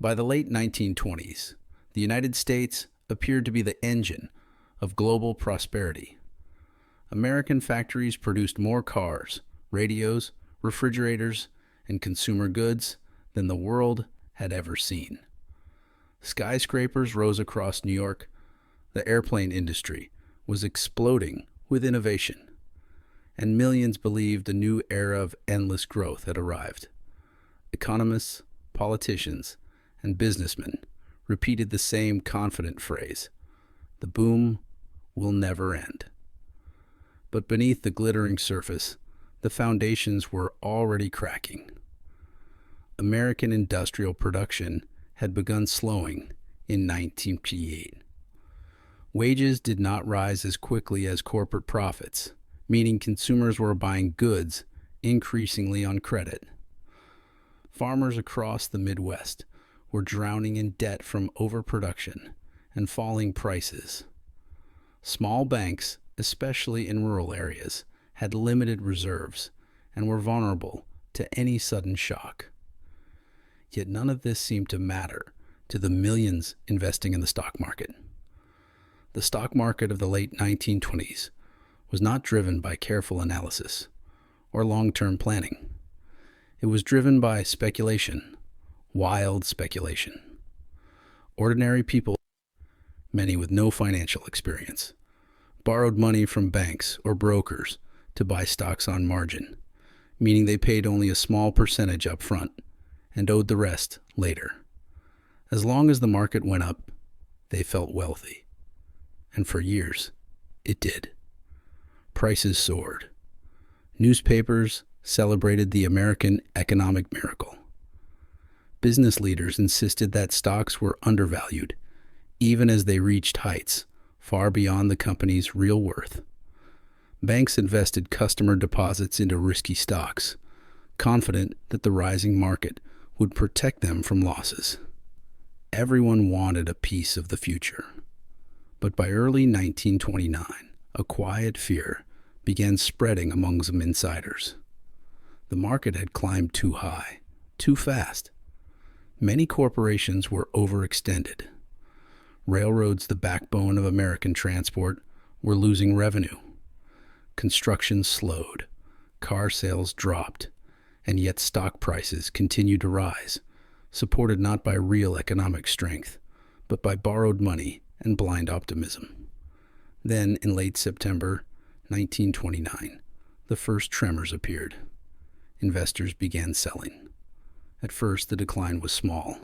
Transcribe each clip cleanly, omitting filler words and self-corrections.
By the late 1920s, the United States appeared to be the engine of global prosperity. American factories produced more cars, radios, refrigerators, and consumer goods than the world had ever seen. Skyscrapers rose across New York. The airplane industry was exploding with innovation, and millions believed a new era of endless growth had arrived. Economists, politicians, and businessmen repeated the same confident phrase: the boom will never end. But beneath the glittering surface, the foundations were already cracking. American industrial production had begun slowing in 1958. Wages did not rise as quickly as corporate profits, meaning consumers were buying goods increasingly on credit. Farmers across the Midwest were drowning in debt from overproduction and falling prices. Small banks, especially in rural areas, had limited reserves and were vulnerable to any sudden shock. Yet none of this seemed to matter to the millions investing in the stock market. The stock market of the late 1920s was not driven by careful analysis or long-term planning. It was driven by speculation, wild speculation. Ordinary people, many with no financial experience, borrowed money from banks or brokers to buy stocks on margin, meaning they paid only a small percentage up front and owed the rest later. As long as the market went up, they felt wealthy. And for years, it did. Prices soared. Newspapers celebrated the American economic miracle. Business leaders insisted that stocks were undervalued, even as they reached heights far beyond the company's real worth. Banks invested customer deposits into risky stocks, confident that the rising market would protect them from losses. Everyone wanted a piece of the future. But by early 1929, a quiet fear began spreading among some insiders. The market had climbed too high, too fast. Many corporations were overextended. Railroads, the backbone of American transport, were losing revenue. Construction slowed, car sales dropped, and yet stock prices continued to rise, supported not by real economic strength, but by borrowed money and blind optimism. Then, in late September 1929, the first tremors appeared. Investors began selling. At first, the decline was small,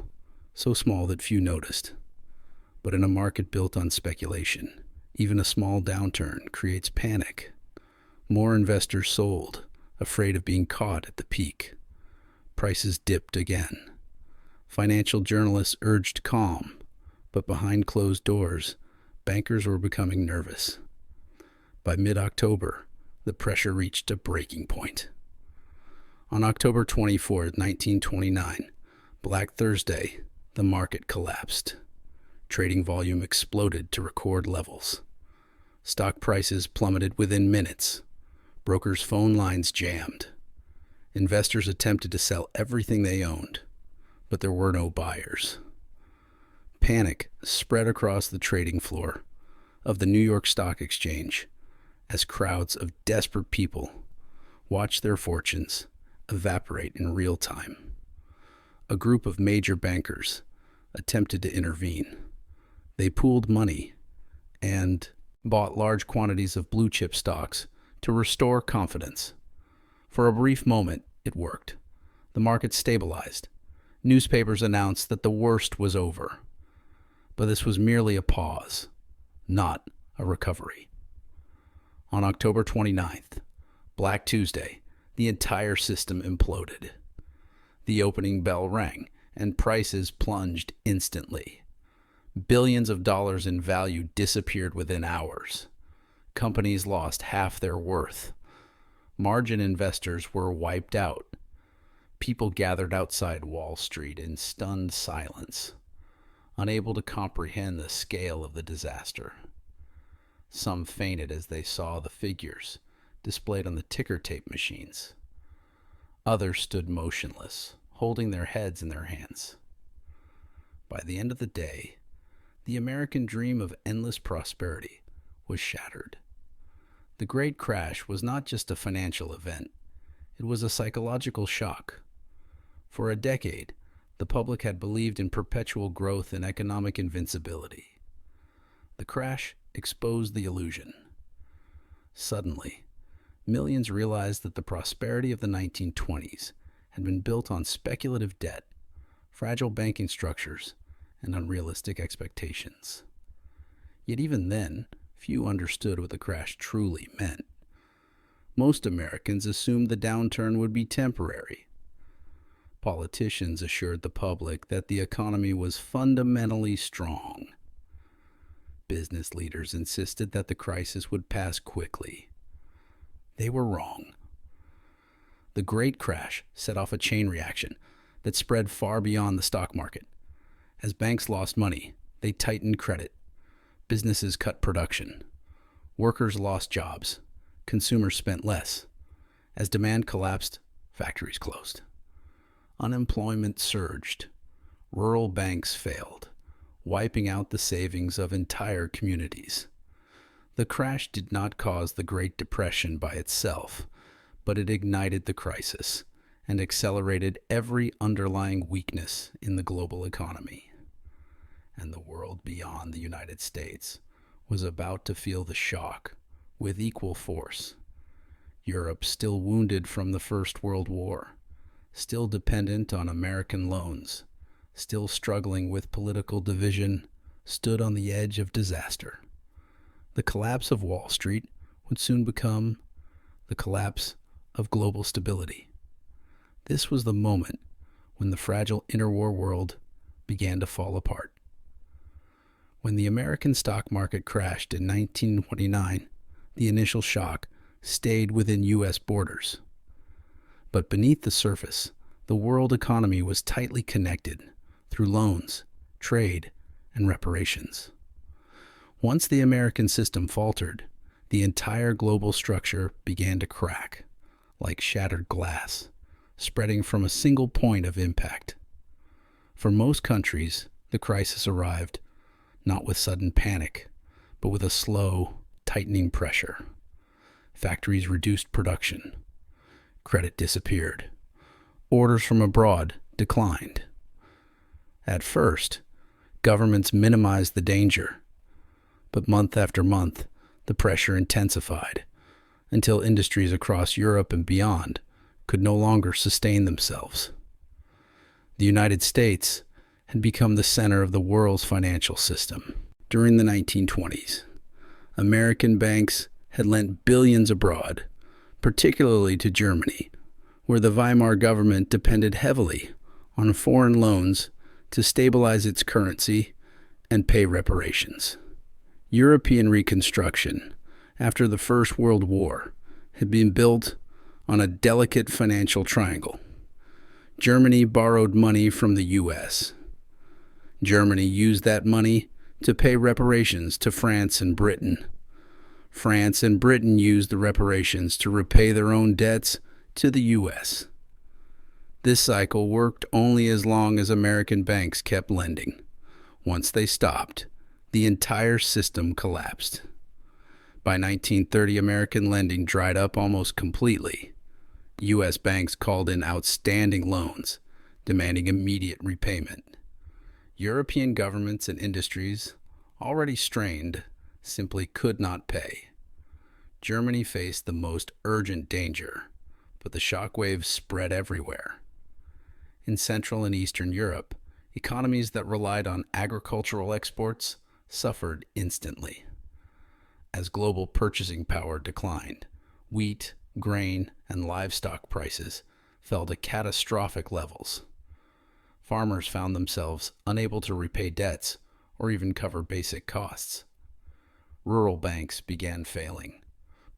so small that few noticed. But in a market built on speculation, even a small downturn creates panic. More investors sold, afraid of being caught at the peak. Prices dipped again. Financial journalists urged calm, but behind closed doors, bankers were becoming nervous. By mid-October, the pressure reached a breaking point. On October 24, 1929, Black Thursday, the market collapsed. Trading volume exploded to record levels. Stock prices plummeted within minutes. Brokers' phone lines jammed. Investors attempted to sell everything they owned, but there were no buyers. Panic spread across the trading floor of the New York Stock Exchange as crowds of desperate people watched their fortunes evaporate in real time. A group of major bankers attempted to intervene. They pooled money and bought large quantities of blue-chip stocks to restore confidence. For a brief moment, it worked. The market stabilized. Newspapers announced that the worst was over. But this was merely a pause, not a recovery. On October 29th, Black Tuesday, the entire system imploded. The opening bell rang, and prices plunged instantly. Billions of dollars in value disappeared within hours. Companies lost half their worth. Margin investors were wiped out. People gathered outside Wall Street in stunned silence, unable to comprehend the scale of the disaster. Some fainted as they saw the figures displayed on the ticker tape machines. Others stood motionless, holding their heads in their hands. By the end of the day, the American dream of endless prosperity was shattered. The Great Crash was not just a financial event, it was a psychological shock. For a decade, the public had believed in perpetual growth and economic invincibility. The crash exposed the illusion. Suddenly, millions realized that the prosperity of the 1920s had been built on speculative debt, fragile banking structures, and unrealistic expectations. Yet even then, few understood what the crash truly meant. Most Americans assumed the downturn would be temporary. Politicians assured the public that the economy was fundamentally strong. Business leaders insisted that the crisis would pass quickly. They were wrong. The Great Crash set off a chain reaction that spread far beyond the stock market. As banks lost money, they tightened credit. Businesses cut production. Workers lost jobs. Consumers spent less. As demand collapsed, factories closed. Unemployment surged. Rural banks failed, wiping out the savings of entire communities. The crash did not cause the Great Depression by itself, but it ignited the crisis and accelerated every underlying weakness in the global economy. And the world beyond the United States was about to feel the shock with equal force. Europe, still wounded from the First World War, still dependent on American loans, still struggling with political division, stood on the edge of disaster. The collapse of Wall Street would soon become the collapse of global stability. This was the moment when the fragile interwar world began to fall apart. When the American stock market crashed in 1929, the initial shock stayed within U.S. borders. But beneath the surface, the world economy was tightly connected through loans, trade, and reparations. Once the American system faltered, the entire global structure began to crack, like shattered glass, spreading from a single point of impact. For most countries, the crisis arrived not with sudden panic, but with a slow, tightening pressure. Factories reduced production. Credit disappeared. Orders from abroad declined. At first, governments minimized the danger, but month after month, the pressure intensified until industries across Europe and beyond could no longer sustain themselves. The United States had become the center of the world's financial system. During the 1920s, American banks had lent billions abroad, particularly to Germany, where the Weimar government depended heavily on foreign loans to stabilize its currency and pay reparations. European reconstruction after the First World War had been built on a delicate financial triangle. Germany borrowed money from the U.S. Germany used that money to pay reparations to France and Britain. France and Britain used the reparations to repay their own debts to the U.S. This cycle worked only as long as American banks kept lending. Once they stopped, the entire system collapsed. By 1930, American lending dried up almost completely. U.S. banks called in outstanding loans, demanding immediate repayment. European governments and industries, already strained, simply could not pay. Germany faced the most urgent danger, but the shockwaves spread everywhere. In Central and Eastern Europe, economies that relied on agricultural exports suffered instantly. As global purchasing power declined, wheat, grain, and livestock prices fell to catastrophic levels. Farmers found themselves unable to repay debts or even cover basic costs. Rural banks began failing,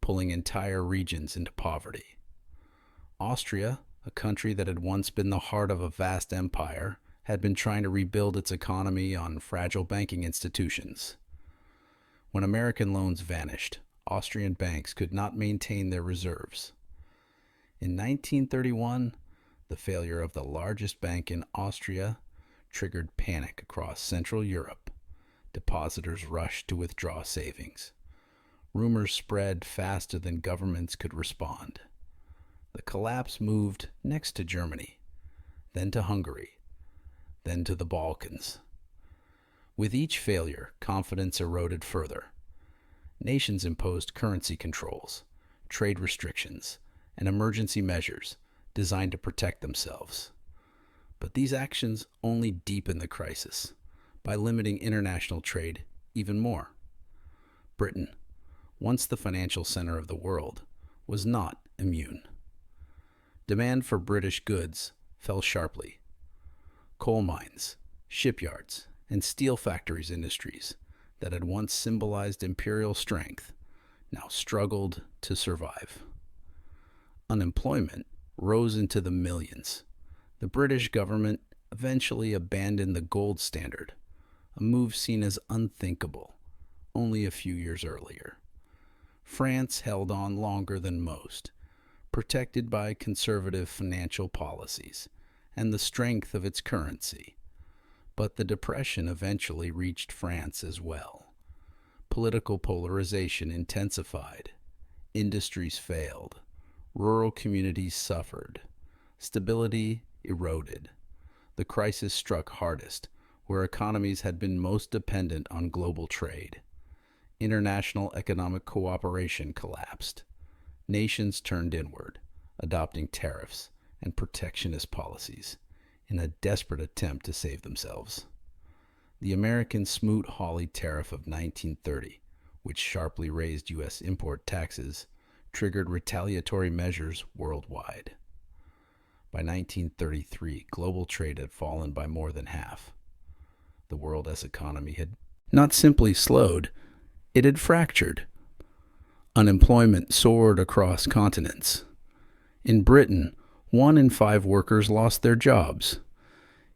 pulling entire regions into poverty. Austria, a country that had once been the heart of a vast empire, had been trying to rebuild its economy on fragile banking institutions. When American loans vanished, Austrian banks could not maintain their reserves. In 1931, the failure of the largest bank in Austria triggered panic across Central Europe. Depositors rushed to withdraw savings. Rumors spread faster than governments could respond. The collapse moved next to Germany, then to Hungary, then to the Balkans. With each failure, confidence eroded further. Nations imposed currency controls, trade restrictions, and emergency measures designed to protect themselves. But these actions only deepened the crisis by limiting international trade even more. Britain, once the financial center of the world, was not immune. Demand for British goods fell sharply. Coal mines, shipyards, and steel factories industries that had once symbolized imperial strength now struggled to survive. Unemployment rose into the millions. The British government eventually abandoned the gold standard, a move seen as unthinkable only a few years earlier. France held on longer than most, protected by conservative financial policies and the strength of its currency. But the Depression eventually reached France as well. Political polarization intensified. Industries failed. Rural communities suffered. Stability eroded. The crisis struck hardest where economies had been most dependent on global trade. International economic cooperation collapsed. Nations turned inward, adopting tariffs and protectionist policies in a desperate attempt to save themselves. The American Smoot-Hawley Tariff of 1930, which sharply raised U.S. import taxes, triggered retaliatory measures worldwide. By 1933, global trade had fallen by more than half. The world's economy had not simply slowed, it had fractured. Unemployment soared across continents. In Britain, 1 in 5 workers lost their jobs.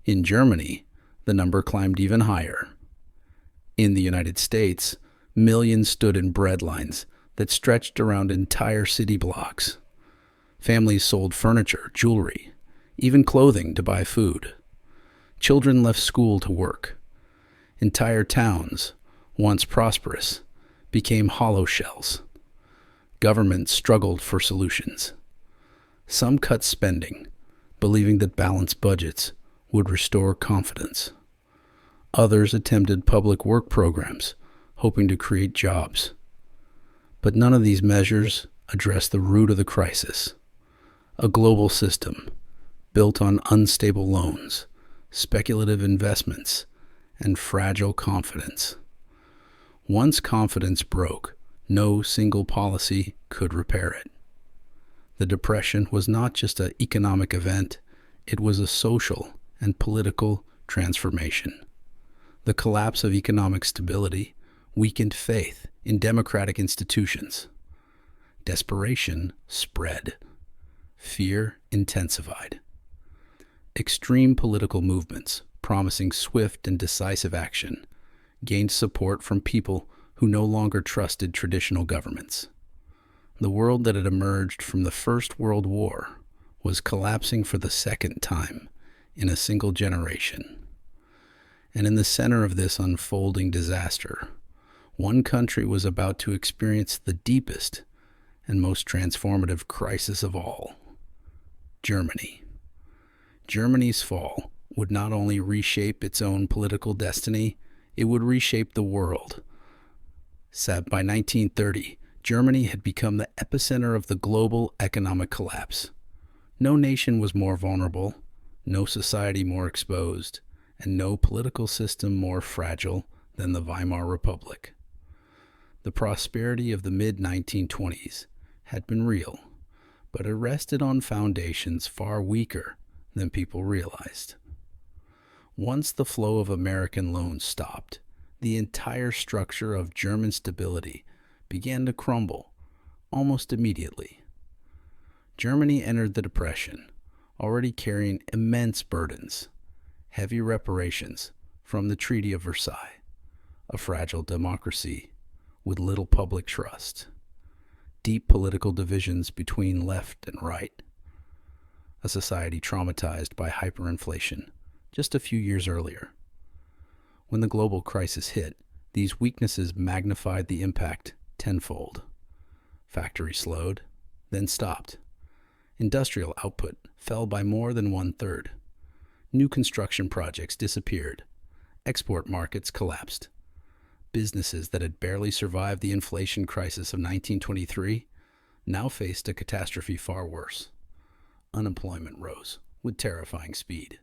In Germany, the number climbed even higher. In the United States, millions stood in bread lines that stretched around entire city blocks. Families sold furniture, jewelry, even clothing to buy food. Children left school to work. Entire towns, once prosperous, became hollow shells. Governments struggled for solutions. Some cut spending, believing that balanced budgets would restore confidence. Others attempted public work programs, hoping to create jobs. But none of these measures addressed the root of the crisis: a global system built on unstable loans, speculative investments, and fragile confidence. Once confidence broke, no single policy could repair it. The Depression was not just an economic event, it was a social and political transformation. The collapse of economic stability weakened faith in democratic institutions. Desperation spread. Fear intensified. Extreme political movements, promising swift and decisive action, gained support from people who no longer trusted traditional governments. The world that had emerged from the First World War was collapsing for the second time in a single generation. And in the center of this unfolding disaster, one country was about to experience the deepest and most transformative crisis of all: Germany. Germany's fall would not only reshape its own political destiny, it would reshape the world. By 1930, Germany had become the epicenter of the global economic collapse. No nation was more vulnerable, no society more exposed, and no political system more fragile than the Weimar Republic. The prosperity of the mid-1920s had been real, but it rested on foundations far weaker than people realized. Once the flow of American loans stopped, the entire structure of German stability began to crumble almost immediately. Germany entered the Depression, already carrying immense burdens: heavy reparations from the Treaty of Versailles, a fragile democracy with little public trust, deep political divisions between left and right, a society traumatized by hyperinflation, just a few years earlier. When the global crisis hit, these weaknesses magnified the impact tenfold. Factories slowed, then stopped. Industrial output fell by more than 1/3. New construction projects disappeared. Export markets collapsed. Businesses that had barely survived the inflation crisis of 1923 now faced a catastrophe far worse. Unemployment rose with terrifying speed.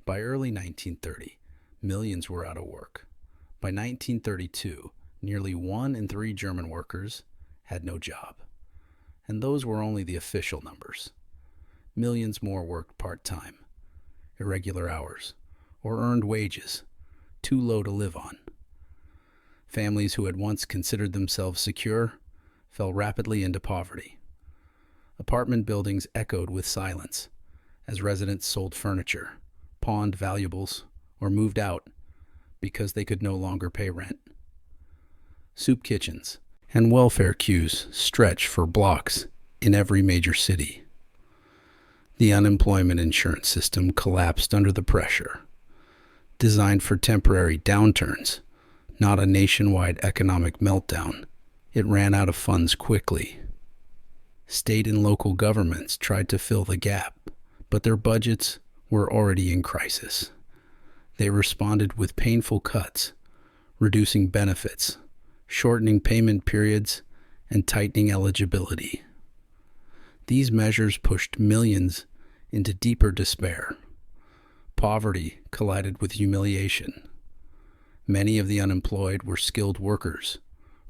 By early 1930, millions were out of work. By 1932, nearly 1 in 3 German workers had no job. And those were only the official numbers. Millions more worked part-time, irregular hours, or earned wages too low to live on. Families who had once considered themselves secure fell rapidly into poverty. Apartment buildings echoed with silence as residents sold furniture, pawned valuables, or moved out because they could no longer pay rent. Soup kitchens and welfare queues stretched for blocks in every major city. The unemployment insurance system collapsed under the pressure. Designed for temporary downturns, not a nationwide economic meltdown, it ran out of funds quickly. State and local governments tried to fill the gap, but their budgets were already in crisis. They responded with painful cuts, reducing benefits, shortening payment periods, and tightening eligibility. These measures pushed millions into deeper despair. Poverty collided with humiliation. Many of the unemployed were skilled workers,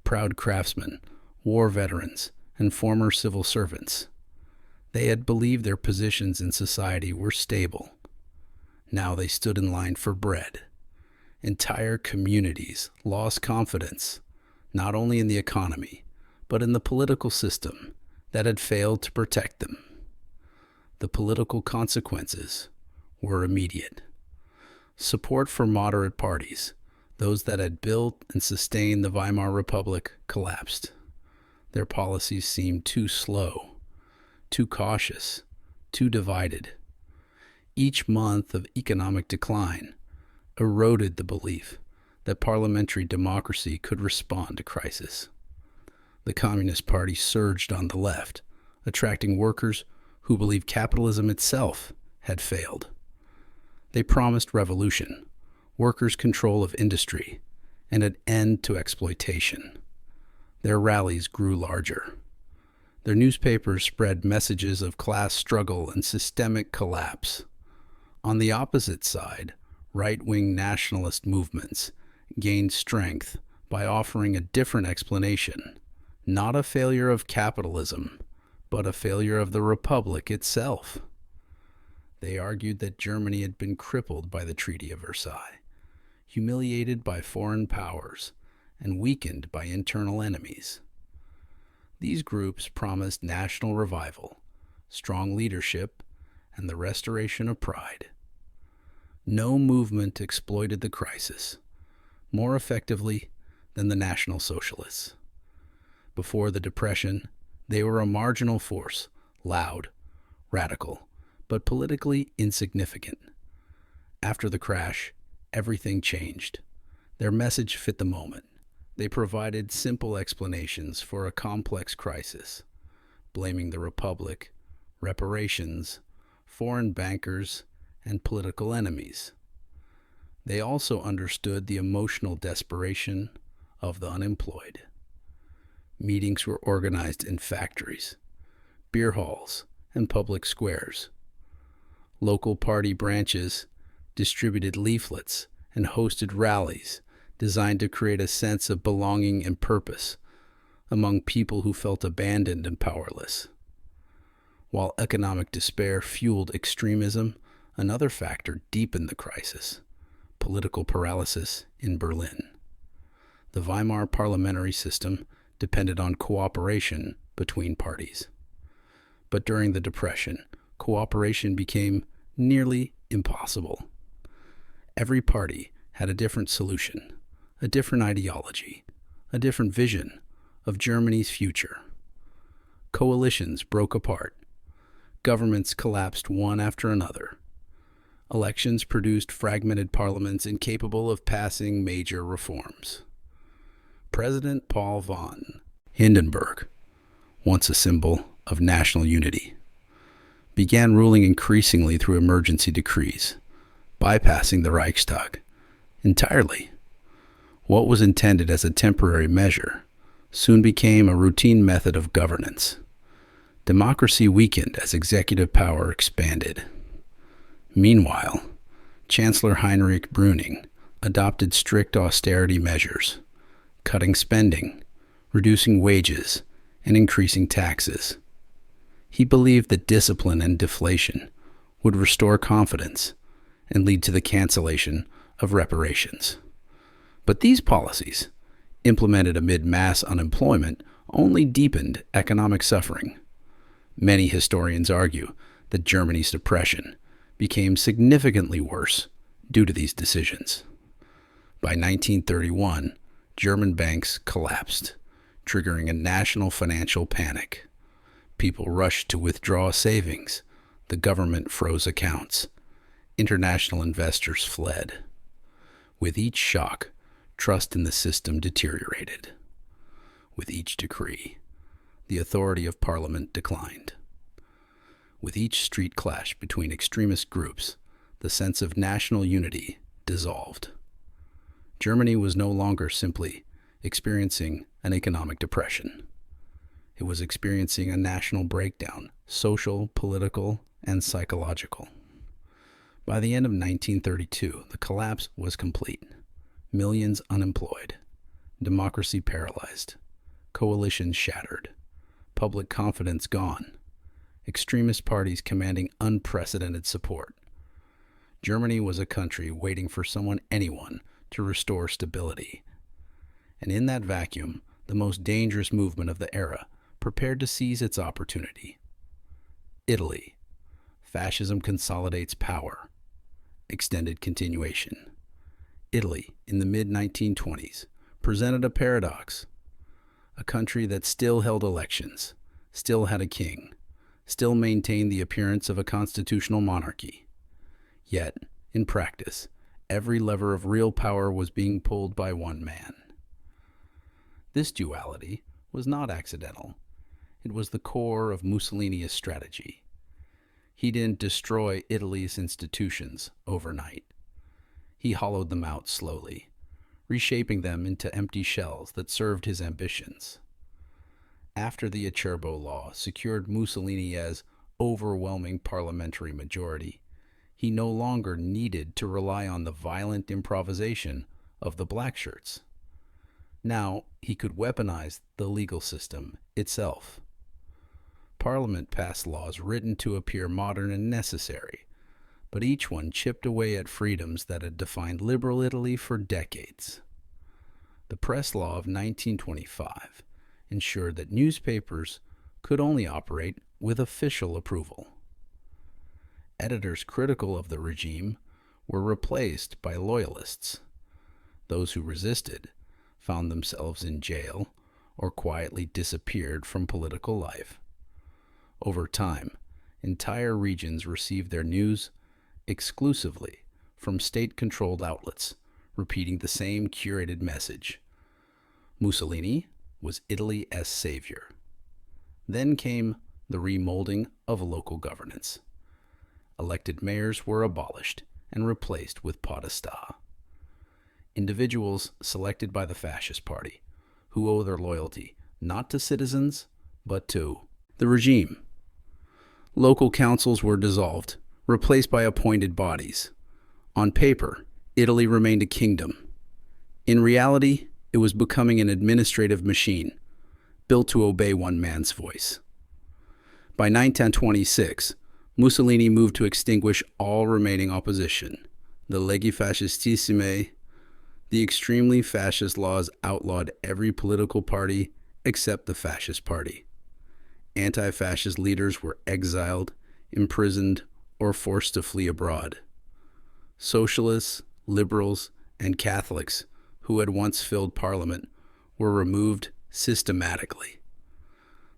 proud craftsmen, war veterans, and former civil servants. They had believed their positions in society were stable. Now they stood in line for bread. Entire communities lost confidence, not only in the economy, but in the political system that had failed to protect them. The political consequences were immediate. Support for moderate parties, those that had built and sustained the Weimar Republic, collapsed. Their policies seemed too slow, too cautious, too divided. Each month of economic decline eroded the belief that parliamentary democracy could respond to crisis. The Communist Party surged on the left, attracting workers who believed capitalism itself had failed. They promised revolution, workers' control of industry, and an end to exploitation. Their rallies grew larger. Their newspapers spread messages of class struggle and systemic collapse. On the opposite side, right-wing nationalist movements gained strength by offering a different explanation, not a failure of capitalism, but a failure of the Republic itself. They argued that Germany had been crippled by the Treaty of Versailles, humiliated by foreign powers, and weakened by internal enemies. These groups promised national revival, strong leadership, and the restoration of pride. No movement exploited the crisis more effectively than the National Socialists. Before the Depression, they were a marginal force, loud, radical, but politically insignificant. After the crash, everything changed. Their message fit the moment. They provided simple explanations for a complex crisis, blaming the Republic, reparations, foreign bankers, and political enemies. They also understood the emotional desperation of the unemployed. Meetings were organized in factories, beer halls, and public squares. Local party branches distributed leaflets and hosted rallies designed to create a sense of belonging and purpose among people who felt abandoned and powerless. While economic despair fueled extremism, another factor deepened the crisis: political paralysis in Berlin. The Weimar parliamentary system depended on cooperation between parties. But during the Depression, cooperation became nearly impossible. Every party had a different solution, a different ideology, a different vision of Germany's future. Coalitions broke apart. Governments collapsed one after another. Elections produced fragmented parliaments incapable of passing major reforms. President Paul von Hindenburg, once a symbol of national unity, began ruling increasingly through emergency decrees, bypassing the Reichstag entirely. What was intended as a temporary measure soon became a routine method of governance. Democracy weakened as executive power expanded. Meanwhile, Chancellor Heinrich Brüning adopted strict austerity measures, cutting spending, reducing wages, and increasing taxes. He believed that discipline and deflation would restore confidence and lead to the cancellation of reparations. But these policies, implemented amid mass unemployment, only deepened economic suffering. Many historians argue that Germany's depression became significantly worse due to these decisions. By 1931, German banks collapsed, triggering a national financial panic. People rushed to withdraw savings. The government froze accounts. International investors fled. With each shock, trust in the system deteriorated. With each decree, the authority of Parliament declined. With each street clash between extremist groups, the sense of national unity dissolved. Germany was no longer simply experiencing an economic depression. It was experiencing a national breakdown, social, political, and psychological. By the end of 1932, the collapse was complete. Millions unemployed, democracy paralyzed, coalitions shattered, public confidence gone, extremist parties commanding unprecedented support. Germany was a country waiting for anyone to restore stability. And in that vacuum, the most dangerous movement of the era prepared to seize its opportunity. Italy. Fascism consolidates power. Extended continuation. Italy, in the mid-1920s, presented a paradox. A country that still held elections, still had a king, still maintained the appearance of a constitutional monarchy. Yet, in practice, every lever of real power was being pulled by one man. This duality was not accidental. It was the core of Mussolini's strategy. He didn't destroy Italy's institutions overnight. He hollowed them out slowly, reshaping them into empty shells that served his ambitions. After the Acerbo Law secured Mussolini's overwhelming parliamentary majority, he no longer needed to rely on the violent improvisation of the blackshirts. Now he could weaponize the legal system itself. Parliament passed laws written to appear modern and necessary, but each one chipped away at freedoms that had defined liberal Italy for decades. The press law of 1925 ensured that newspapers could only operate with official approval. Editors critical of the regime were replaced by loyalists. Those who resisted found themselves in jail or quietly disappeared from political life. Over time, entire regions received their news exclusively from state-controlled outlets, repeating the same curated message. Mussolini was Italy's savior. Then came the remolding of local governance. Elected mayors were abolished and replaced with podestà, individuals selected by the Fascist Party, who owe their loyalty not to citizens, but to the regime. Local councils were dissolved, replaced by appointed bodies. On paper, Italy remained a kingdom. In reality, it was becoming an administrative machine, built to obey one man's voice. By 1926, Mussolini moved to extinguish all remaining opposition. The leggi fascistissime, the extremely fascist laws outlawed every political party except the Fascist Party. Anti-fascist leaders were exiled, imprisoned, or forced to flee abroad. Socialists, liberals, and Catholics who had once filled parliament were removed systematically.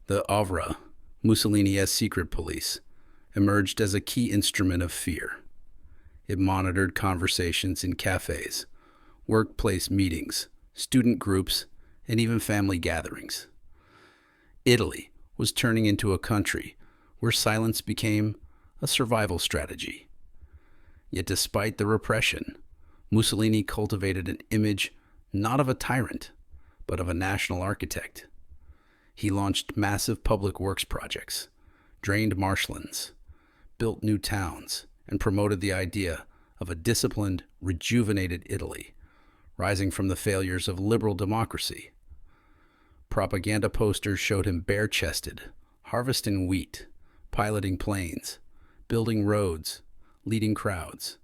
The Avra, Mussolini's secret police, emerged as a key instrument of fear. It monitored conversations in cafes, workplace meetings, student groups, and even family gatherings. Italy was turning into a country where silence became a survival strategy. Yet despite the repression, Mussolini cultivated an image not of a tyrant, but of a national architect. He launched massive public works projects, drained marshlands, built new towns, and promoted the idea of a disciplined, rejuvenated Italy, rising from the failures of liberal democracy. Propaganda posters showed him bare-chested, harvesting wheat, piloting planes, building roads, leading crowds.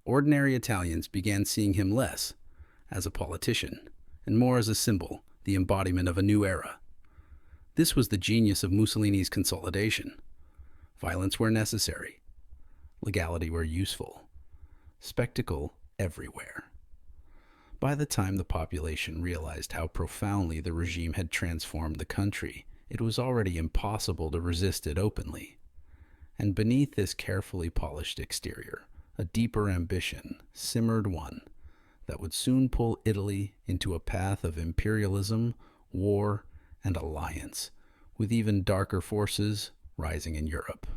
Ordinary Italians began seeing him less as a politician and more as a symbol, the embodiment of a new era. This was the genius of Mussolini's consolidation. Violence where necessary, legality where useful, spectacle everywhere. By the time the population realized how profoundly the regime had transformed the country, it was already impossible to resist it openly. And beneath this carefully polished exterior, a deeper ambition simmered, one that would soon pull Italy into a path of imperialism, war, and alliance, with even darker forces rising in Europe.